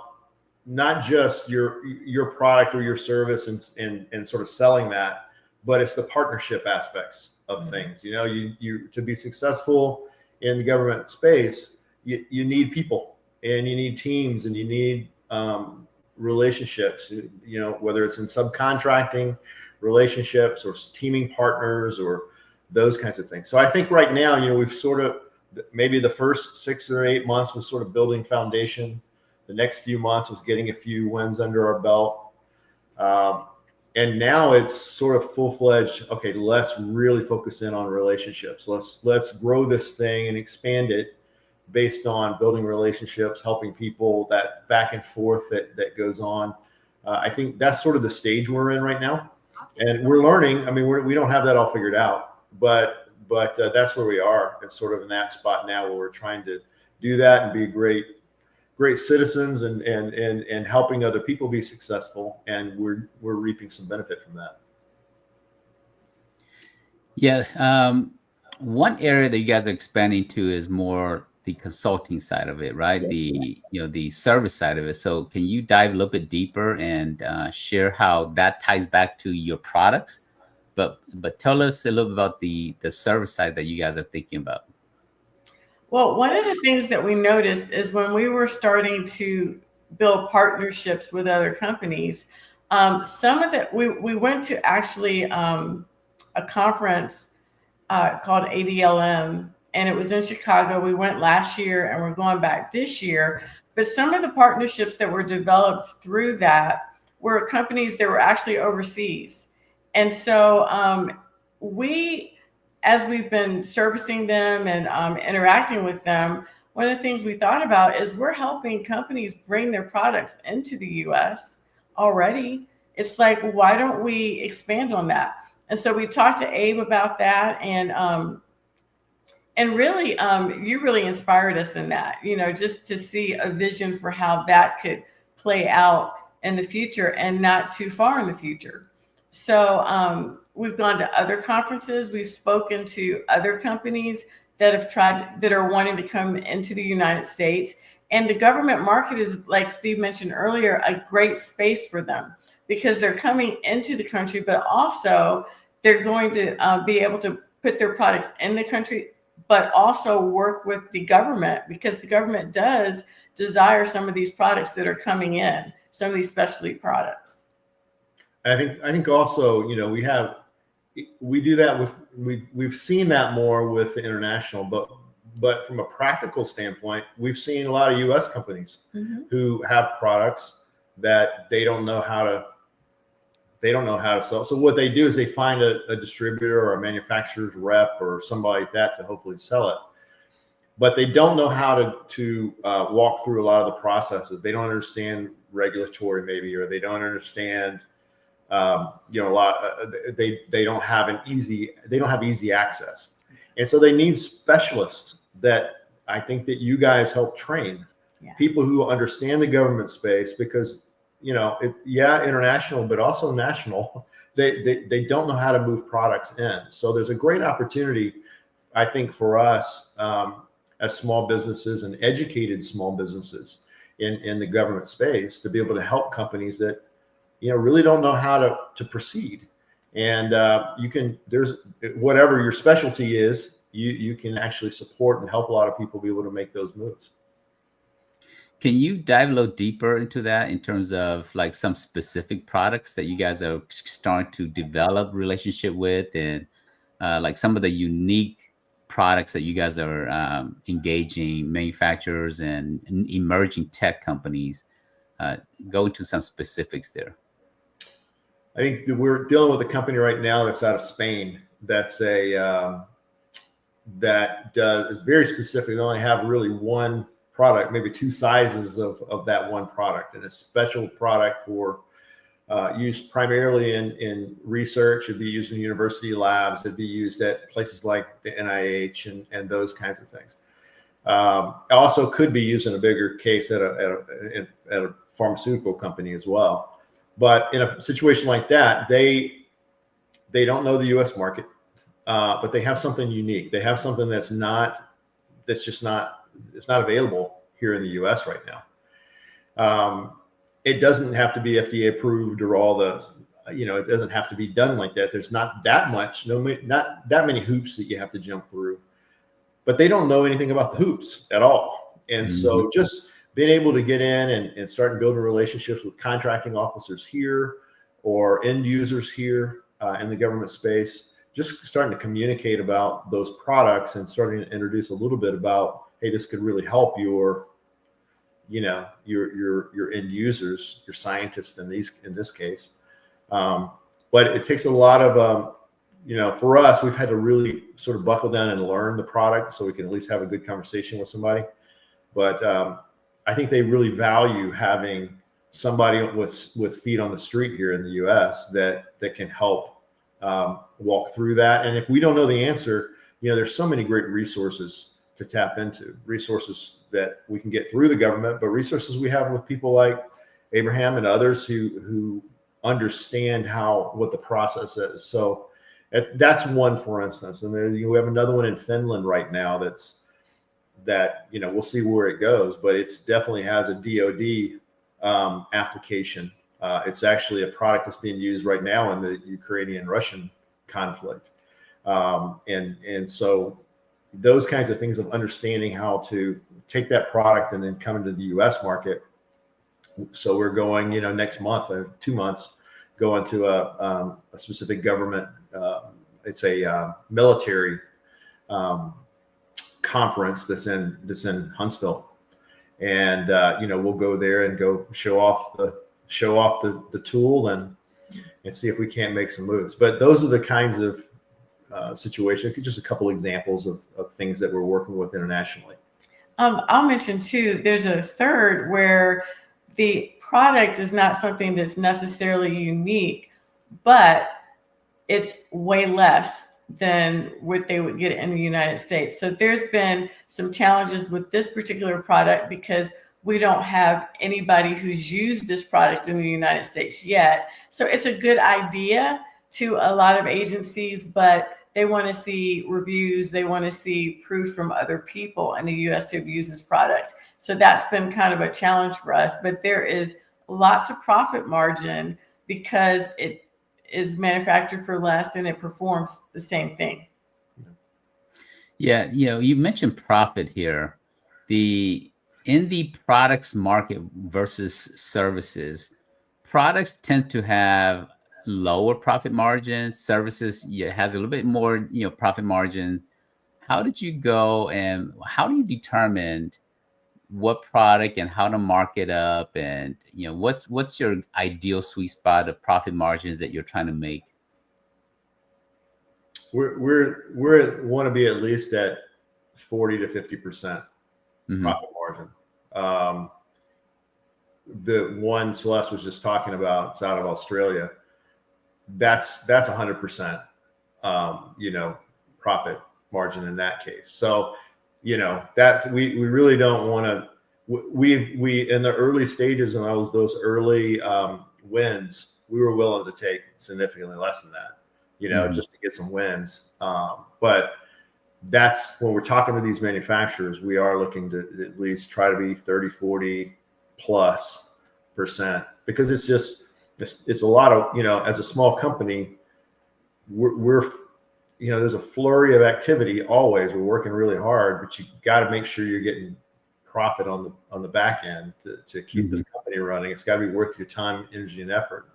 not just your product or your service and sort of selling that, but it's the partnership aspects of things. You know, you to be successful in the government space, you need people and you need teams and you need relationships. You know, whether it's in subcontracting relationships or teaming partners or those kinds of things. So I think right now, you know, we've sort of, maybe the first 6 or 8 months was sort of building foundation. The next few months was getting a few wins under our belt. And now it's sort of full-fledged, okay, let's really focus in on relationships. Let's grow this thing and expand it based on building relationships, helping people, that back and forth that goes on. I think that's sort of the stage we're in right now. And we're learning. I mean, we don't have that all figured out, but that's where we are. It's sort of in that spot now where we're trying to do that and be great citizens and helping other people be successful. And we're reaping some benefit from that. Yeah. One area that you guys are expanding to is more the consulting side of it, right? The service side of it. So can you dive a little bit deeper and share how that ties back to your products? But tell us a little bit about the service side that you guys are thinking about. Well, one of the things that we noticed is when we were starting to build partnerships with other companies, some of that we went to actually a conference called ADLM, and it was in Chicago. We went last year and we're going back this year. But some of the partnerships that were developed through that were companies that were actually overseas. And so as we've been servicing them and interacting with them, one of the things we thought about is we're helping companies bring their products into the US already. It's like, why don't we expand on that? And so we talked to Abe about that, and really, you really inspired us in that, you know, just to see a vision for how that could play out in the future and not too far in the future. So we've gone to other conferences. We've spoken to other companies that are wanting to come into the United States. And the government market is, like Steve mentioned earlier, a great space for them because they're coming into the country, but also they're going to be able to put their products in the country, but also work with the government because the government does desire some of these products that are coming in, some of these specialty products. I think also, you know, we do that with, we've seen that more with the international, but from a practical standpoint, we've seen a lot of US companies who have products that they don't know how to sell. So what they do is they find a distributor or a manufacturer's rep or somebody like that to hopefully sell it. But they don't know how to walk through a lot of the processes. They don't understand regulatory maybe, or they don't understand, you know, a lot. They don't have easy access, and so they need specialists that I think that you guys help train, people who understand the government space, because you know, international, but also national. They don't know how to move products in. So there's a great opportunity, I think, for us as small businesses and educated small businesses in the government space to be able to help companies that, you know, really don't know how to proceed. And there's whatever your specialty is, you can actually support and help a lot of people be able to make those moves. Can you dive a little deeper into that in terms of like some specific products that you guys are starting to develop relationship with, and like some of the unique products that you guys are engaging manufacturers and emerging tech companies? Go into some specifics there. I think that we're dealing with a company right now that's out of Spain. That's that is very specific. They only have really one product, maybe two sizes of that one product, and a special product for used primarily in research. It'd be used in university labs. It'd be used at places like the NIH and those kinds of things. Also could be used in a bigger case at a pharmaceutical company as well. But in a situation like that, they don't know the U.S. market. but they have something unique. They have something it's not available here in the U.S. right now. It doesn't have to be FDA approved or all the, it doesn't have to be done like that. There's not that not that many hoops that you have to jump through, but they don't know anything about the hoops at all. And so just being able to get in and start building relationships with contracting officers here or end users here in the government space, just starting to communicate about those products and starting to introduce a little bit about, hey, this could really help your end users, your scientists in this case. But it takes a lot of, for us, we've had to really sort of buckle down and learn the product so we can at least have a good conversation with somebody. But I think they really value having somebody with feet on the street here in the U.S. that can help walk through that. And if we don't know the answer, there's so many great resources to tap into, resources that we can get through the government, but resources we have with people like Abraham and others who understand what the process is. So that's one, for instance. And then we have another one in Finland right now that we'll see where it goes, but it's definitely has a DoD application. It's actually a product that's being used right now in the Ukrainian-Russian conflict. And so those kinds of things of understanding how to take that product and then come into the U.S. market. So we're going, next month, 2 months, going to a specific government. It's a military conference that's in Huntsville, and we'll go there and go show off the tool and see if we can't make some moves. But those are the kinds of situations. Just a couple examples of things that we're working with internationally. I'll mention too, there's a third where the product is not something that's necessarily unique, but it's way less than what they would get in the United States. So there's been some challenges with this particular product because we don't have anybody who's used this product in the United States yet. So it's a good idea to a lot of agencies, but they want to see reviews. They want to see proof from other people in the U.S. who've used this product. So that's been kind of a challenge for us, but there is lots of profit margin because it is manufactured for less and it performs the same thing. Yeah, you mentioned profit here. In the products market versus services, products tend to have lower profit margins. Services has a little bit more, profit margin. How did you go and how do you determine what product and how to mark it up, and what's your ideal sweet spot of profit margins that you're trying to make? We want to be at least at 40 to 50% profit margin. The one Celeste was just talking about, it's out of Australia. That's 100%, profit margin in that case. So, that we really don't want to. We in the early stages and those early wins, we were willing to take significantly less than that, just to get some wins. But that's when we're talking to these manufacturers, we are looking to at least try to be 30, 40 plus %, because it's a lot of, as a small company, we're there's a flurry of activity always. We're working really hard, but you got to make sure you're getting profit on the back end to keep the company running. It's got to be worth your time, energy, and effort.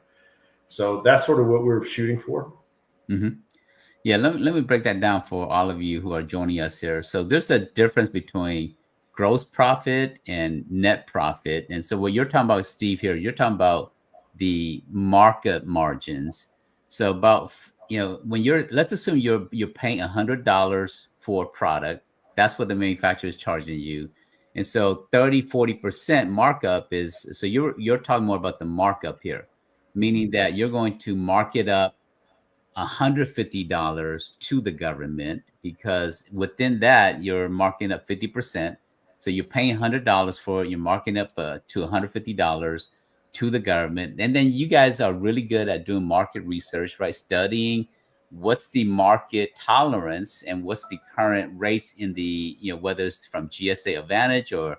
So that's sort of what we're shooting for. Yeah, let me break that down for all of you who are joining us here. So there's a difference between gross profit and net profit. And so what you're talking about, Steve, here, you're talking about the market margins. So about, when let's assume you're paying $100 for a product. That's what the manufacturer is charging you. And so 30-40% markup so you're talking more about the markup here, meaning that you're going to mark it up $150 to the government, because within that you're marking up 50%. So you're paying $100 for it, you're marking up to $150 to the government. And then you guys are really good at doing market research, right? Studying what's the market tolerance and what's the current rates in the, whether it's from GSA Advantage or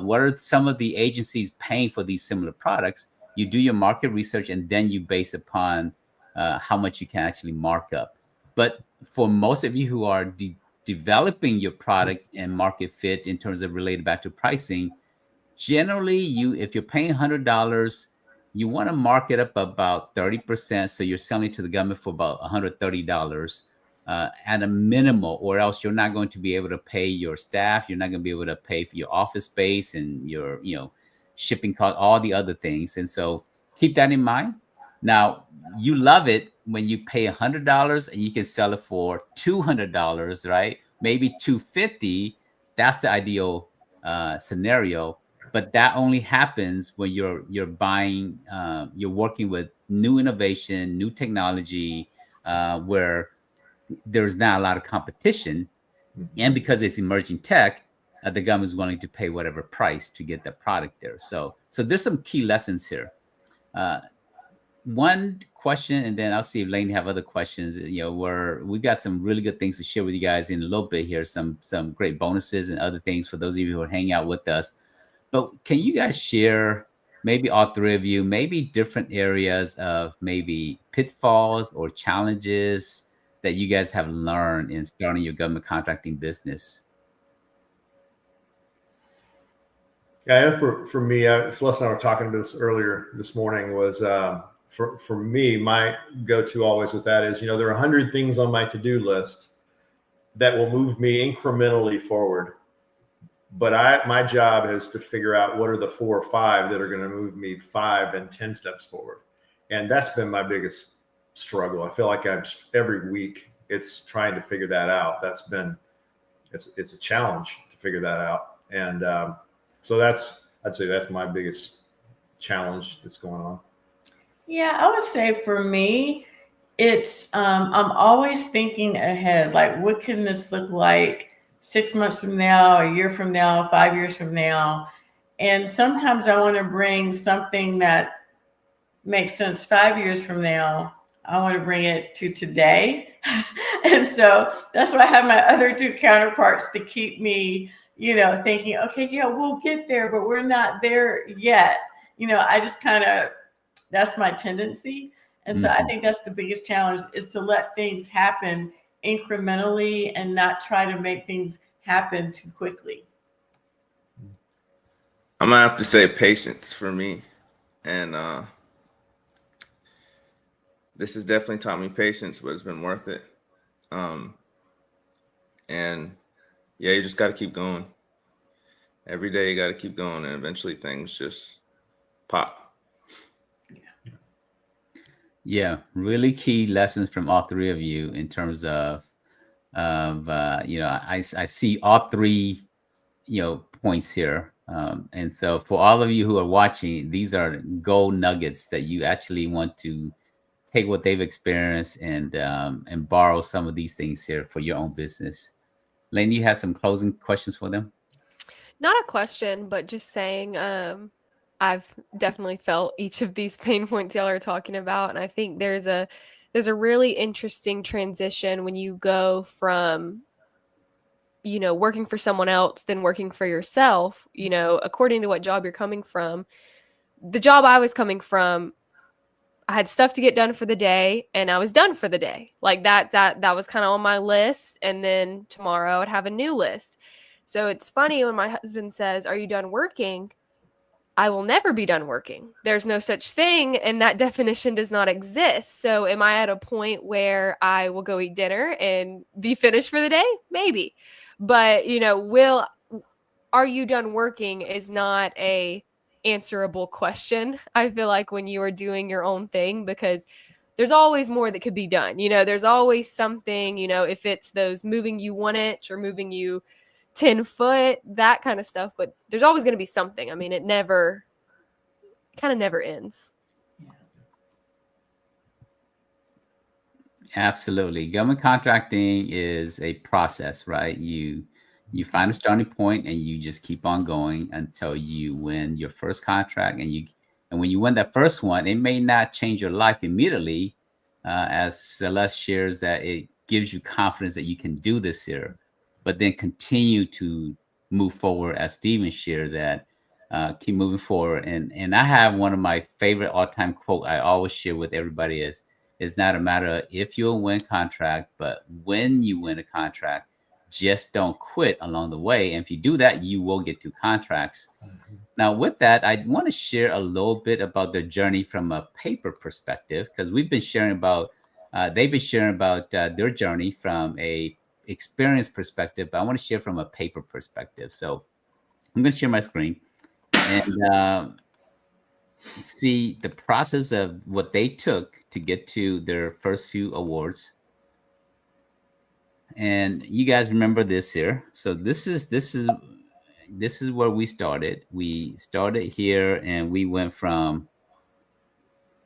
what are some of the agencies paying for these similar products. You do your market research and then you base upon how much you can actually mark up. But for most of you who are developing your product and market fit in terms of related back to pricing, generally if you're paying $100, you want to mark it up about 30%. So you're selling to the government for about $130 at a minimal, or else you're not going to be able to pay your staff. You're not going to be able to pay for your office space and your, shipping cost, all the other things. And so keep that in mind. Now, you love it when you pay $100 and you can sell it for $200, right? Maybe $250. That's the ideal scenario. But that only happens when you're buying, you're working with new innovation, new technology, where there's not a lot of competition. And because it's emerging tech, the government is willing to pay whatever price to get the product there. So there's some key lessons here. One question, and then I'll see if Lane have other questions. We've got some really good things to share with you guys in a little bit here. Some great bonuses and other things for those of you who are hanging out with us. But can you guys share, maybe all three of you, maybe different areas of maybe pitfalls or challenges that you guys have learned in starting your government contracting business? Yeah, for me, Celeste and I were talking about this earlier this morning, was for me, my go-to always with that is, there are 100 things on my to-do list that will move me incrementally forward. But my job is to figure out what are the 4 or 5 that are going to move me 5 and 10 steps forward. And that's been my biggest struggle. I feel like every week it's trying to figure that out. It's a challenge to figure that out. And so I'd say that's my biggest challenge that's going on. Yeah, I would say for me, it's I'm always thinking ahead. Like, what can this look like 6 months from now, a year from now, 5 years from now? And sometimes I want to bring something that makes sense 5 years from now. I want to bring it to today. And so that's why I have my other 2 counterparts to keep me, thinking, okay, yeah, we'll get there, but we're not there yet. I just that's my tendency. And so I think that's the biggest challenge, is to let things happen incrementally and not try to make things happen too quickly. I'm gonna have to say patience for me. And this has definitely taught me patience, but it's been worth it. And yeah, you just got to keep going. Every day you got to keep going, and eventually things just pop. Yeah, really key lessons from all three of you in terms of I see all three points here, and so for all of you who are watching, these are gold nuggets that you actually want to take what they've experienced and borrow some of these things here for your own business. Lane, you have some closing questions for them? Not a question, but just saying, I've definitely felt each of these pain points y'all are talking about. And I think there's a really interesting transition when you go from, working for someone else, then working for yourself, according to what job you're coming from. The job I was coming from, I had stuff to get done for the day and I was done for the day. Like that was kind of on my list. And then tomorrow I'd have a new list. So it's funny when my husband says, "Are you done working?" I will never be done working. There's no such thing, and that definition does not exist. So am I at a point where I will go eat dinner and be finished for the day? Maybe. But, are you done working is not a answerable question, I feel like, when you are doing your own thing, because there's always more that could be done. There's always something, if it's those moving you 1 inch or moving you 10 foot, that kind of stuff. But there's always going to be something. I mean, it kind of never ends. Absolutely. Government contracting is a process, right? You find a starting point and you just keep on going until you win your first contract. And when you win that first one, it may not change your life immediately, as Celeste shares, that it gives you confidence that you can do this here, but then continue to move forward, as Steven shared, that keep moving forward. And I have one of my favorite all-time quote I always share with everybody is, it's not a matter of if you'll win contract, but when you win a contract, just don't quit along the way. And if you do that, you will get to contracts. Now, with that, I want to share a little bit about their journey from a paper perspective, because we've been sharing about, they've been sharing about their journey from a experience perspective, but I want to share from a paper perspective. So I'm going to share my screen and see the process of what they took to get to their first few awards. And you guys remember this here. So this is where we started. We started here and we went from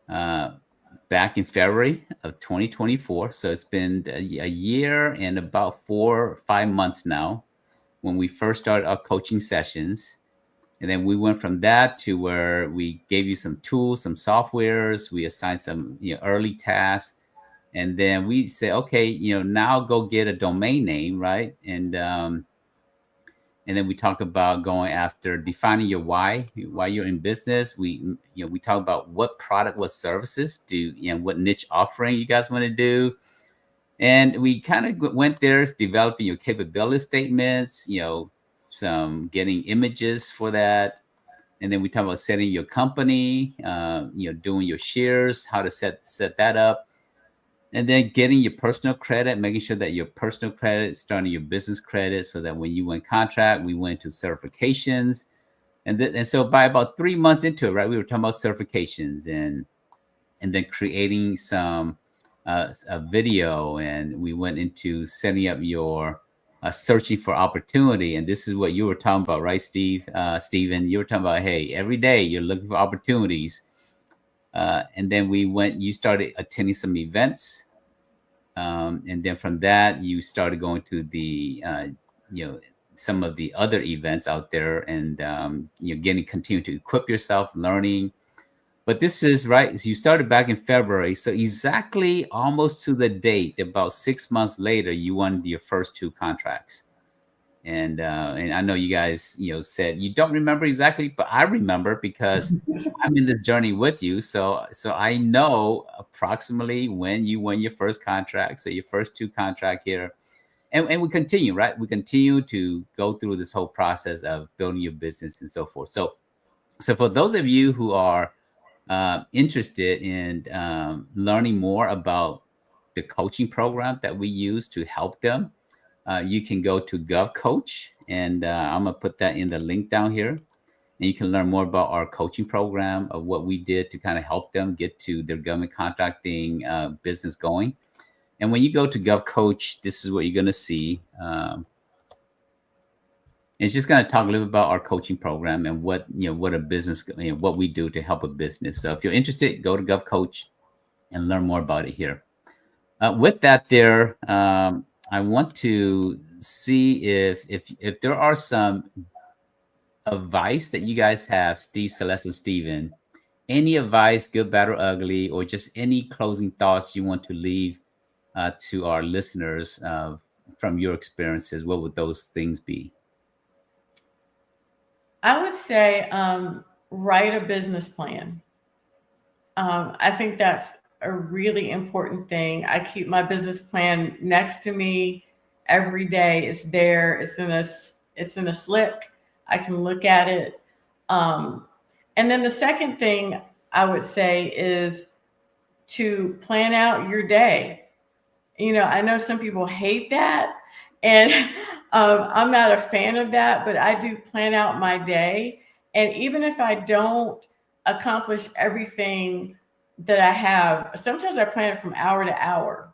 back in February of 2024. So it's been a year and about 4 or 5 months now when we first started our coaching sessions. And then we went from that to where we gave you some tools, some softwares, we assigned some early tasks. And then we say, okay, now go get a domain name, right? And then we talk about going after defining your why you're in business. We talk about what product, what services do, what niche offering you guys want to do. And we kind of went there developing your capability statements, some getting images for that. And then we talk about setting your company, doing your shares, how to set that up. And then getting your personal credit, making sure that your personal credit is starting your business credit, so that when you win contract, we went to certifications. And so by about 3 months into it, right, we were talking about certifications and then creating some a video, and we went into setting up your searching for opportunity. And this is what you were talking about, right, Steven? You were talking about, hey, every day you're looking for opportunities. And then you started attending some events. And then from that, you started going to the, some of the other events out there, and, continue to equip yourself, learning. But this is right. So you started back in February. So exactly almost to the date, about 6 months later, you won your first 2 contracts. And I know you guys, said you don't remember exactly, but I remember because I'm in this journey with you. So I know approximately when you won your first contract. So your first 2 contract here, and we continue, right? We continue to go through this whole process of building your business and so forth. So for those of you who are interested in learning more about the coaching program that we use to help them, you can go to GovCoach, and I'm going to put that in the link down here. And you can learn more about our coaching program, of what we did to kind of help them get to their government contracting business going. And when you go to GovCoach, this is what you're going to see. It's just going to talk a little bit about our coaching program and what a business, what we do to help a business. So if you're interested, go to GovCoach and learn more about it here. With that there, I want to see if there are some advice that you guys have, Steve, Celeste, and Steven. Any advice, good, bad, or ugly, or just any closing thoughts you want to leave to our listeners from your experiences. What would those things be? I would say write a business plan. I think that's a really important thing. I keep my business plan next to me every day. It's there. It's in a slip. I can look at it. And then the second thing I would say is to plan out your day. I know some people hate that, and I'm not a fan of that, but I do plan out my day. And even if I don't accomplish everything that I have, sometimes I plan it from hour to hour.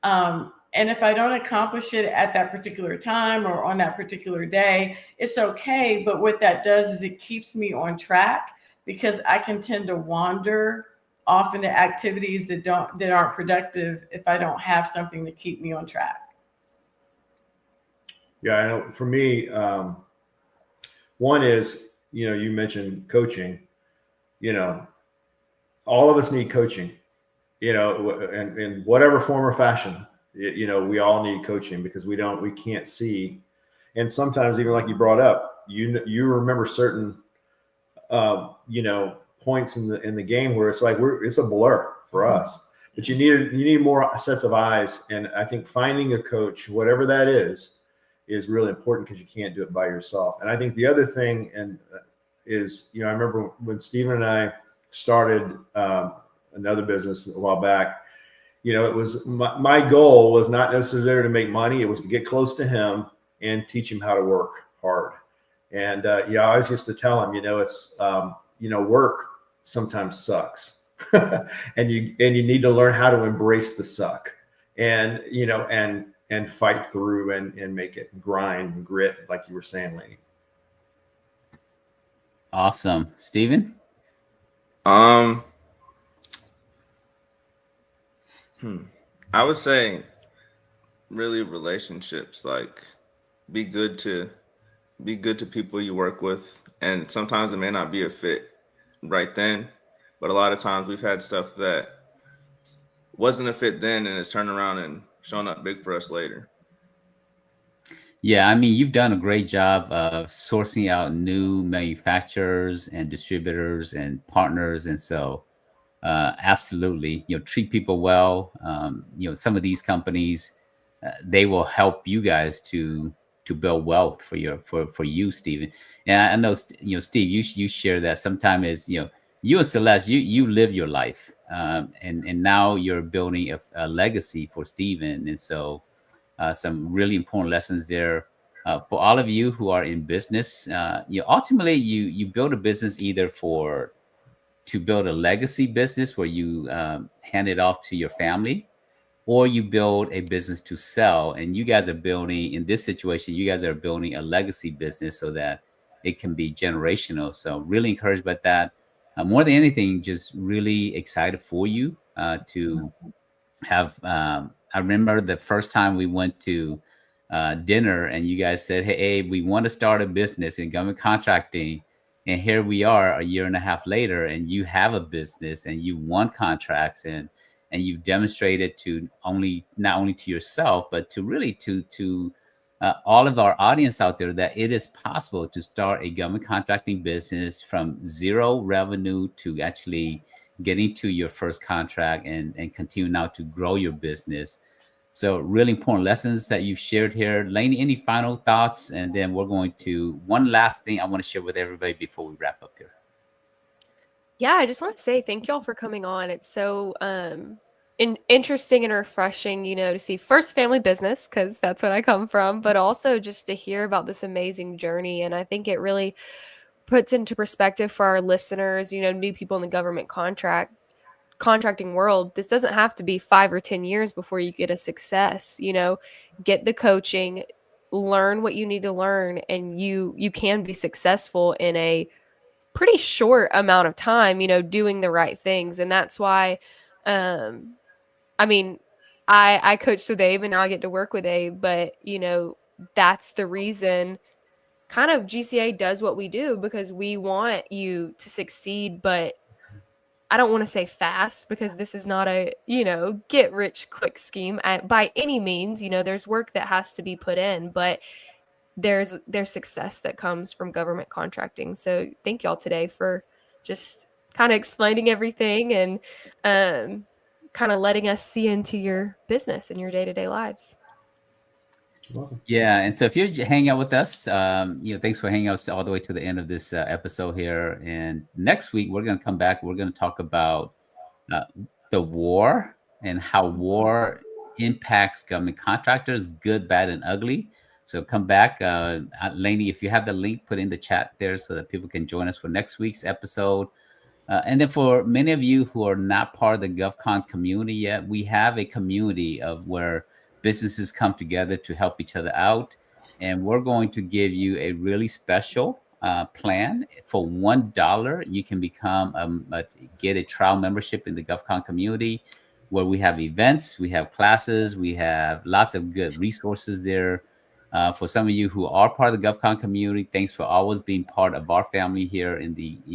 And if I don't accomplish it at that particular time or on that particular day, it's okay. But what that does is it keeps me on track, because I can tend to wander off into activities that aren't productive if I don't have something to keep me on track. Yeah, I know. For me, one is, you mentioned coaching. All of us need coaching. in whatever form or fashion, we all need coaching because we can't see. And sometimes even like you brought up, you remember certain, points in the game where it's like it's a blur for us, but you need more sets of eyes. And I think finding a coach, whatever that is really important because you can't do it by yourself. And I think the other thing is, I remember when Stephen and I started another business a while back, it was my goal was not necessarily to make money. It was to get close to him and teach him how to work hard. And I always used to tell him, it's work sometimes sucks, and you need to learn how to embrace the suck, and and fight through and make it grind and grit, like you were saying, Laney. Awesome, Stephen. I would say really relationships, like be good to people you work with, and sometimes it may not be a fit right then, but a lot of times we've had stuff that wasn't a fit then and it's turned around and shown up big for us later. Yeah, I mean, you've done a great job of sourcing out new manufacturers and distributors and partners, and so absolutely, treat people well. Some of these companies, they will help you guys to build wealth for you, Stephen. And I know, Steve, you share that sometimes is, you and Celeste, you live your life, and now you're building a legacy for Stephen, and so some really important lessons there. For all of you who are in business, ultimately you build a business either to build a legacy business where you hand it off to your family, or you build a business to sell. And you guys are building, in this situation, you guys are building a legacy business so that it can be generational. So really encouraged by that. More than anything, just really excited for you to have. I remember the first time we went to dinner and you guys said, hey, we want to start a business in government contracting. And here we are a year and a half later, and you have a business and you won contracts, and you've demonstrated to not only to yourself, but to really to all of our audience out there that it is possible to start a government contracting business from zero revenue to actually getting to your first contract and continue now to grow your business. So really important lessons that you've shared here. Lainey, any final thoughts? And then we're going to one last thing I want to share with everybody before we wrap up here. Yeah, I just want to say thank y'all for coming on. It's so interesting and refreshing, to see first family business, because that's what I come from, but also just to hear about this amazing journey. And I think it really puts into perspective for our listeners, new people in the government contracting world. This doesn't have to be 5 or 10 years before you get a success. Get the coaching, learn what you need to learn, and you can be successful in a pretty short amount of time, doing the right things. And that's why, I mean, I coached with Abe and now I get to work with Abe, but that's the reason kind of GCA does what we do, because we want you to succeed, but I don't want to say fast, because this is not a, get rich quick scheme by any means. There's work that has to be put in, but there's success that comes from government contracting. So thank y'all today for just kind of explaining everything and kind of letting us see into your business and your day-to-day lives. Yeah, and so if you're hanging out with us, thanks for hanging out all the way to the end of this episode here. And next week we're going to come back. We're going to talk about the war and how war impacts government contractors, good, bad, and ugly. So come back, Lainey. If you have the link, put in the chat there so that people can join us for next week's episode. And then for many of you who are not part of the GovCon community yet, we have a community of where businesses come together to help each other out. And we're going to give you a really special plan. For $1, you can get a trial membership in the GovCon community, where we have events, we have classes, we have lots of good resources there. For some of you who are part of the GovCon community, thanks for always being part of our family here in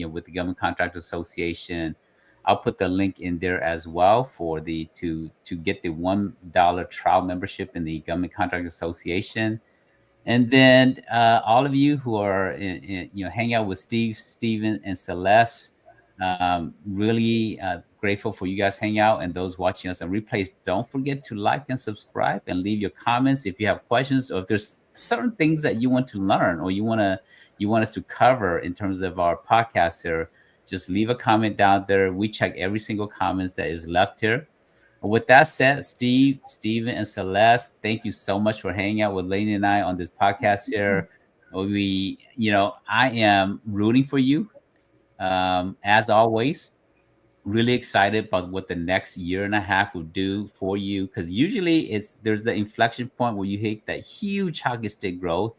with the Government Contractors Association. I'll put the link in there as well for the to get the $1 trial membership in the Government Contractor Association. And then all of you who are hang out with Steve, Steven, and Celeste. Really grateful for you guys hang out, and those watching us on replays. Don't forget to like and subscribe and leave your comments if you have questions, or if there's certain things that you want to learn or you want us to cover in terms of our podcast here. Just leave a comment down there. We check every single comment that is left here. With that said, Steve, Steven, and Celeste, thank you so much for hanging out with Lainey and I on this podcast here. I am rooting for you, as always. Really excited about what the next year and a half will do for you, because usually there's the inflection point where you hit that huge hockey stick growth.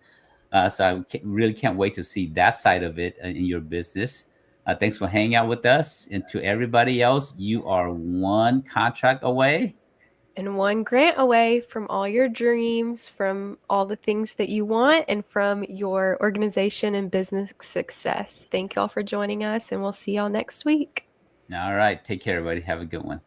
So I really can't wait to see that side of it in your business. Thanks for hanging out with us. And to everybody else, you are one contract away and one grant away from all your dreams, from all the things that you want, and from your organization and business success. Thank y'all for joining us, and we'll see y'all next week. All right. Take care, everybody. Have a good one.